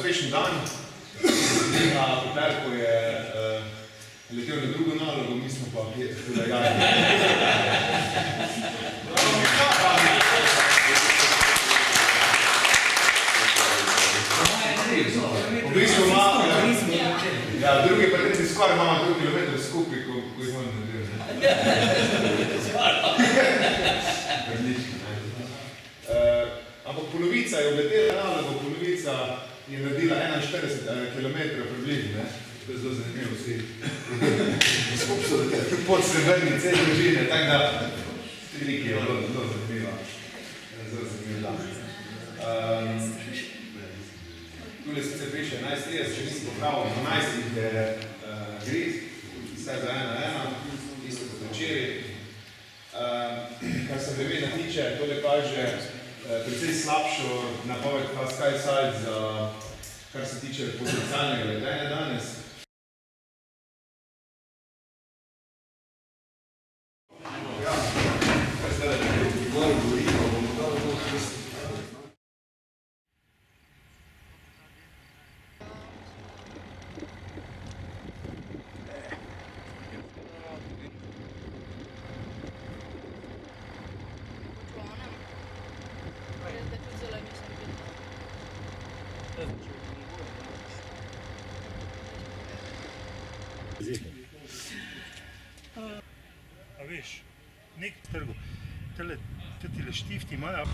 uspešen dan. Peterko je letel na drugo nalogo, mi smo pa prilagajali. V bistvu ima, drugi pa tudi skoraj imamo 2 kilometre skupaj, ko jih on naredil. Ampak polovica je obletela nalogo, polovica je naredila 41 kilometrov približno. To je zelo zanimivo vsi. Skup so pod srebrni cel družine, tako da triki je zelo zanimiva. Zelo zanimiv dan. Tule sicer piše 11.30, če nisem popravil, 12 je griz, vse za 1:1, isto kot večeri. Kar se vremena tiče, tole kaže precej slabšo napoved SkySight, kar se tiče potencialnega letenja danes. A veš, nek trgu, tile štifti imajo.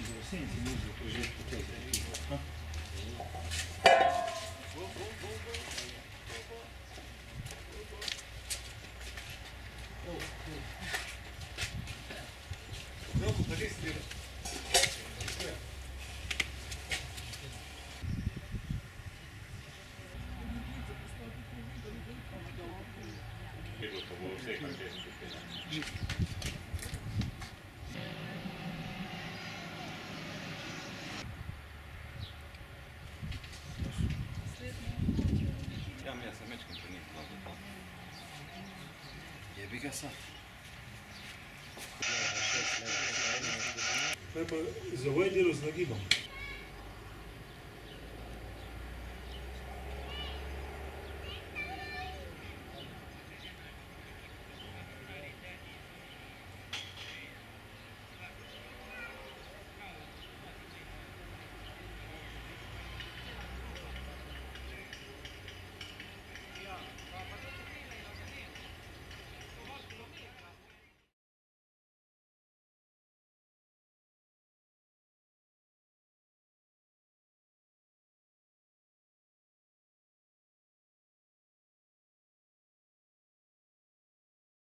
čez Rosenci mislijo prežeti poteze. Ja, jaz sem večkrat prenikal za to. Jebi ga sa. To je pa za ovaj delo z nagibom.